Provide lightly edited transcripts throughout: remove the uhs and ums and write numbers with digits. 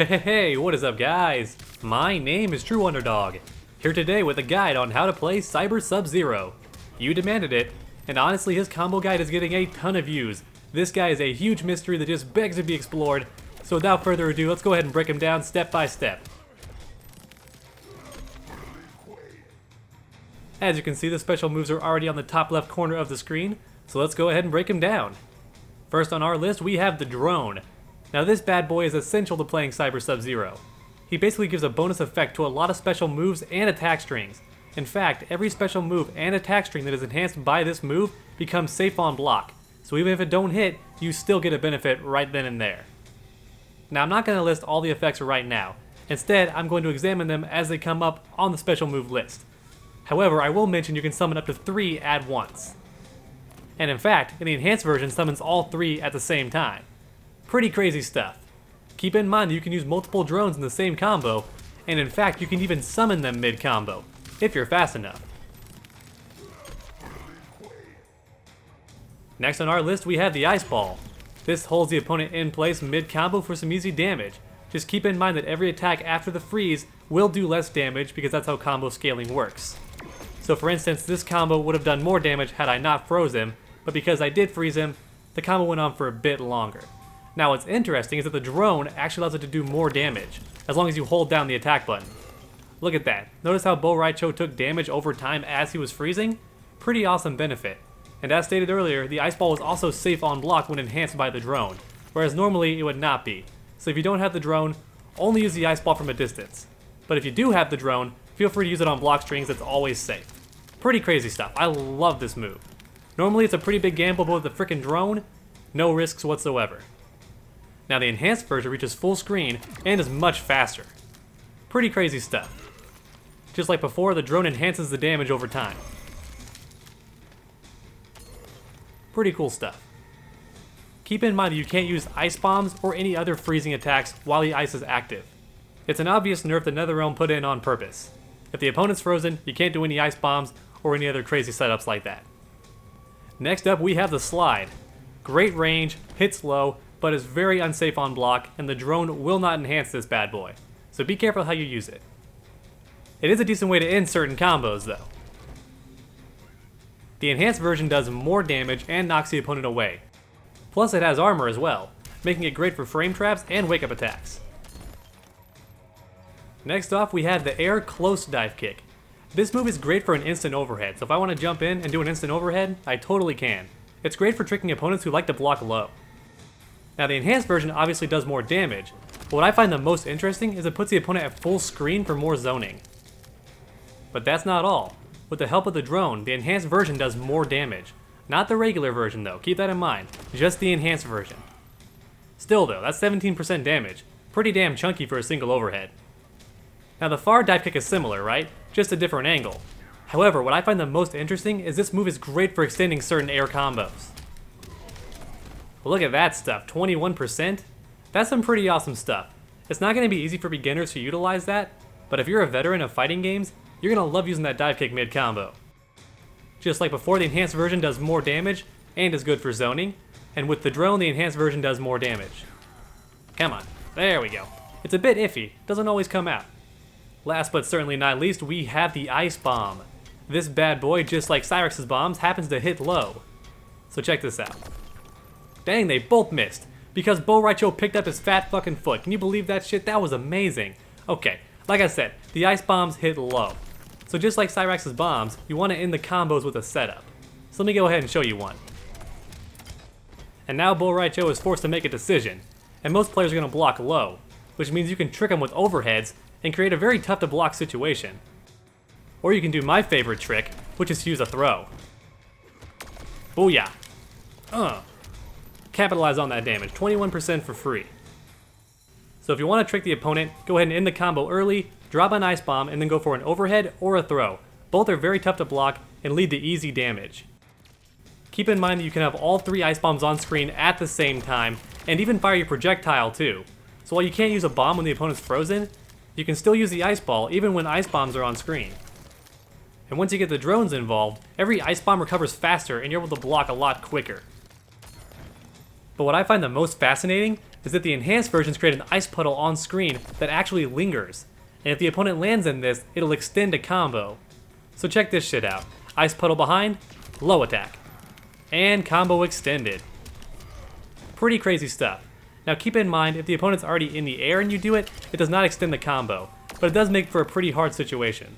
Hey, what is up guys? My name is True Underdog, here today with a guide on how to play Cyber Sub-Zero. You demanded it, and honestly his combo guide is getting a ton of views. This guy is a huge mystery that just begs to be explored, so without further ado, let's go ahead and break him down step by step. As you can see, the special moves are already on the top left corner of the screen, so let's go ahead and break him down. First on our list, we have the drone. Now this bad boy is essential to playing Cyber Sub-Zero. He basically gives a bonus effect to a lot of special moves and attack strings. In fact, every special move and attack string that is enhanced by this move becomes safe on block, so even if it don't hit, you still get a benefit right then and there. Now I'm not going to list all the effects right now. Instead, I'm going to examine them as they come up on the special move list. However, I will mention you can summon up to 3 at once. And in fact, in the enhanced version summons all 3 at the same time. Pretty crazy stuff. Keep in mind that you can use multiple drones in the same combo, and in fact you can even summon them mid-combo, if you're fast enough. Next on our list we have the Ice Ball. This holds the opponent in place mid-combo for some easy damage. Just keep in mind that every attack after the freeze will do less damage because that's how combo scaling works. So for instance, this combo would have done more damage had I not froze him, but because I did freeze him, the combo went on for a bit longer. Now what's interesting is that the drone actually allows it to do more damage, as long as you hold down the attack button. Look at that. Notice how Bo Raicho took damage over time as he was freezing? Pretty awesome benefit. And as stated earlier, the Ice Ball was also safe on block when enhanced by the drone, whereas normally it would not be. So if you don't have the drone, only use the Ice Ball from a distance. But if you do have the drone, feel free to use it on block strings, it's always safe. Pretty crazy stuff. I love this move. Normally it's a pretty big gamble, but with the frickin' drone, no risks whatsoever. Now the enhanced version reaches full screen and is much faster. Pretty crazy stuff. Just like before, the drone enhances the damage over time. Pretty cool stuff. Keep in mind that you can't use ice bombs or any other freezing attacks while the ice is active. It's an obvious nerf that NetherRealm put in on purpose. If the opponent's frozen, you can't do any ice bombs or any other crazy setups like that. Next up we have the Slide. Great range, hits low, but is very unsafe on block, and the drone will not enhance this bad boy, so be careful how you use it. It is a decent way to end certain combos though. The enhanced version does more damage and knocks the opponent away. Plus it has armor as well, making it great for frame traps and wake up attacks. Next off we have the Air Close Dive Kick. This move is great for an instant overhead, so if I want to jump in and do an instant overhead, I totally can. It's great for tricking opponents who like to block low. Now the enhanced version obviously does more damage, but what I find the most interesting is it puts the opponent at full screen for more zoning. But that's not all. With the help of the drone, the enhanced version does more damage. Not the regular version though, keep that in mind, just the enhanced version. Still though, that's 17% damage, pretty damn chunky for a single overhead. Now the far dive kick is similar, right? Just a different angle. However, what I find the most interesting is this move is great for extending certain air combos. Well, look at that stuff, 21%? That's some pretty awesome stuff. It's not going to be easy for beginners to utilize that, but if you're a veteran of fighting games, you're going to love using that dive kick mid-combo. Just like before, the enhanced version does more damage and is good for zoning, and with the drone, the enhanced version does more damage. Come on, there we go. It's a bit iffy, doesn't always come out. Last but certainly not least, we have the Ice Bomb. This bad boy, just like Cyrex's bombs, happens to hit low. So check this out. Dang, they both missed, because Bo Raicho picked up his fat fucking foot. Can you believe that shit? That was amazing. Okay, like I said, the ice bombs hit low. So just like Cyrex's bombs, you want to end the combos with a setup. So let me go ahead and show you one. And now Bo Raicho is forced to make a decision, and most players are going to block low, which means you can trick them with overheads and create a very tough to block situation. Or you can do my favorite trick, which is to use a throw. Booyah. Capitalize on that damage, 21% for free. So if you want to trick the opponent, go ahead and end the combo early, drop an ice bomb, and then go for an overhead or a throw. Both are very tough to block and lead to easy damage. Keep in mind that you can have all 3 ice bombs on screen at the same time, and even fire your projectile too. So while you can't use a bomb when the opponent's frozen, you can still use the ice ball even when ice bombs are on screen. And once you get the drones involved, every ice bomb recovers faster and you're able to block a lot quicker. But what I find the most fascinating is that the enhanced versions create an ice puddle on screen that actually lingers. And if the opponent lands in this, it'll extend a combo. So check this shit out. Ice puddle behind, low attack. And combo extended. Pretty crazy stuff. Now keep in mind, if the opponent's already in the air and you do it, it does not extend the combo, but it does make for a pretty hard situation.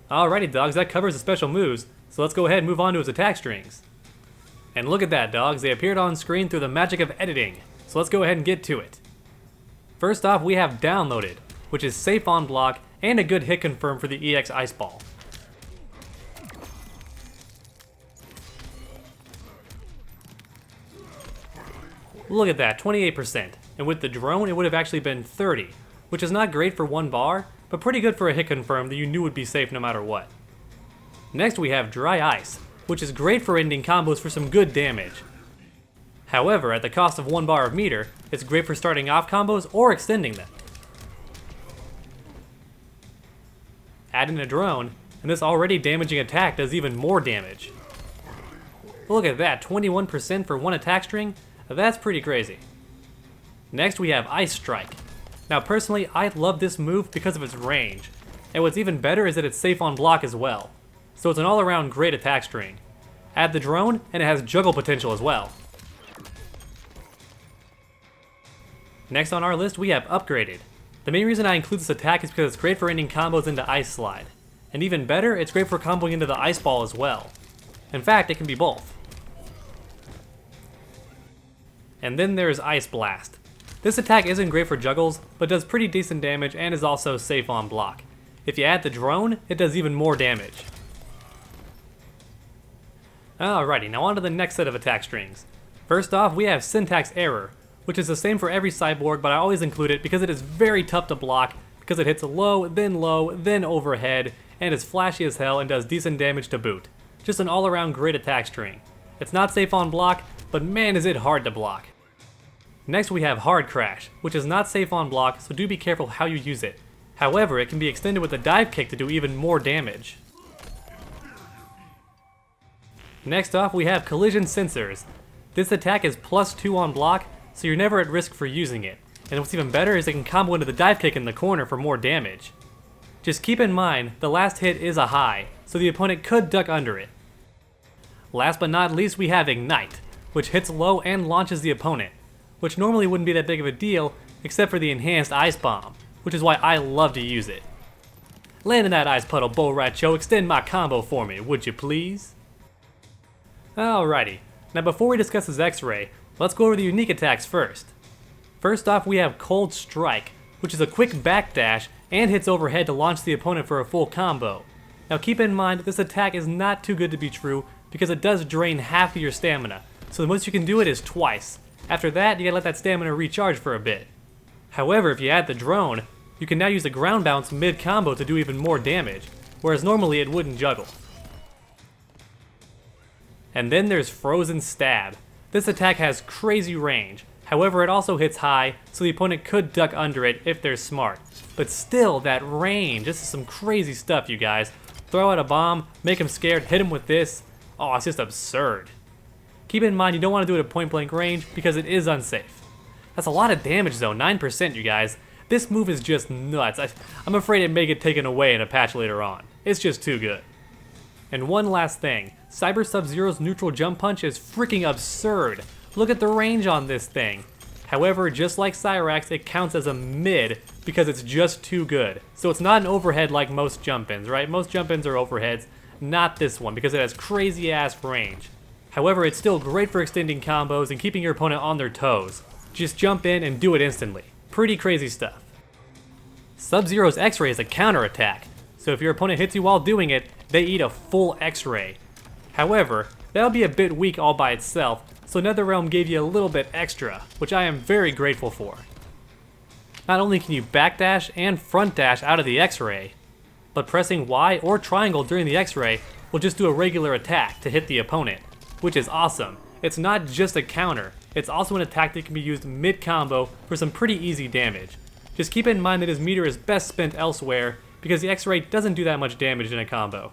Alrighty dogs, that covers the special moves, so let's go ahead and move on to his attack strings. And look at that dogs, they appeared on screen through the magic of editing, so let's go ahead and get to it. First off, we have Downloaded, which is safe on block and a good hit confirm for the EX Ice Ball. Look at that, 28%, and with the drone it would have actually been 30, which is not great for one bar, but pretty good for a hit confirm that you knew would be safe no matter what. Next we have Dry Ice, which is great for ending combos for some good damage. However, at the cost of 1 bar of meter, it's great for starting off combos or extending them. Add in a drone, and this already damaging attack does even more damage. Look at that, 21% for one attack string? That's pretty crazy. Next we have Ice Strike. Now personally, I love this move because of its range, and what's even better is that it's safe on block as well. So it's an all-around great attack string. Add the drone, and it has juggle potential as well. Next on our list we have Upgraded. The main reason I include this attack is because it's great for ending combos into Ice Slide. And even better, it's great for comboing into the Ice Ball as well. In fact, it can be both. And then there's Ice Blast. This attack isn't great for juggles, but does pretty decent damage and is also safe on block. If you add the drone, it does even more damage. Alrighty, now on to the next set of attack strings. First off, we have Syntax Error, which is the same for every cyborg, but I always include it because it is very tough to block, because it hits low, then overhead, and is flashy as hell and does decent damage to boot. Just an all-around great attack string. It's not safe on block, but man is it hard to block. Next we have Hard Crash, which is not safe on block, so do be careful how you use it. However, it can be extended with a dive kick to do even more damage. Next off we have Collision Sensors. This attack is +2 on block, so you're never at risk for using it. And what's even better is it can combo into the dive kick in the corner for more damage. Just keep in mind, the last hit is a high, so the opponent could duck under it. Last but not least we have Ignite, which hits low and launches the opponent, which normally wouldn't be that big of a deal, except for the enhanced Ice Bomb, which is why I love to use it. Land in that ice puddle, Bo Racho, extend my combo for me, would you please? Alrighty, now before we discuss his X-Ray, let's go over the unique attacks first. First off we have Cold Strike, which is a quick backdash and hits overhead to launch the opponent for a full combo. Now keep in mind, this attack is not too good to be true because it does drain half of your stamina, so the most you can do it is twice. After that, you gotta let that stamina recharge for a bit. However, if you add the drone, you can now use a ground bounce mid-combo to do even more damage, whereas normally it wouldn't juggle. And then there's Frozen Stab. This attack has crazy range, however it also hits high, so the opponent could duck under it if they're smart. But still, that range, this is some crazy stuff you guys. Throw out a bomb, make him scared, hit him with this. Oh, it's just absurd. Keep in mind you don't want to do it at point blank range because it is unsafe. That's a lot of damage though, 9% you guys. This move is just nuts. I'm afraid it may get taken away in a patch later on. It's just too good. And one last thing, Cyber Sub-Zero's neutral jump punch is freaking absurd. Look at the range on this thing. However, just like Cyrax, it counts as a mid because it's just too good. So it's not an overhead like most jump-ins, right? Most jump-ins are overheads, not this one because it has crazy ass range. However, it's still great for extending combos and keeping your opponent on their toes. Just jump in and do it instantly. Pretty crazy stuff. Sub-Zero's X-Ray is a counter-attack, so if your opponent hits you while doing it, they eat a full X-Ray. However, that'll be a bit weak all by itself, so NetherRealm gave you a little bit extra, which I am very grateful for. Not only can you backdash and front dash out of the X-Ray, but pressing Y or triangle during the X-Ray will just do a regular attack to hit the opponent, which is awesome. It's not just a counter, it's also an attack that can be used mid-combo for some pretty easy damage. Just keep in mind that his meter is best spent elsewhere, because the X-Ray doesn't do that much damage in a combo.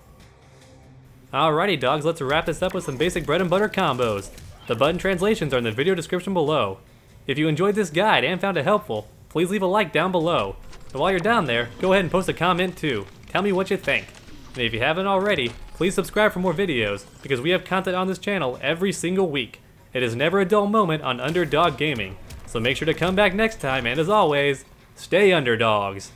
Alrighty dogs, let's wrap this up with some basic bread and butter combos. The button translations are in the video description below. If you enjoyed this guide and found it helpful, please leave a like down below. And while you're down there, go ahead and post a comment too. Tell me what you think. And if you haven't already, please subscribe for more videos, because we have content on this channel every single week. It is never a dull moment on Underdog Gaming, so make sure to come back next time, and as always, stay underdogs.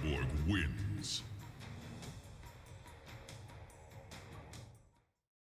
Cyborg wins.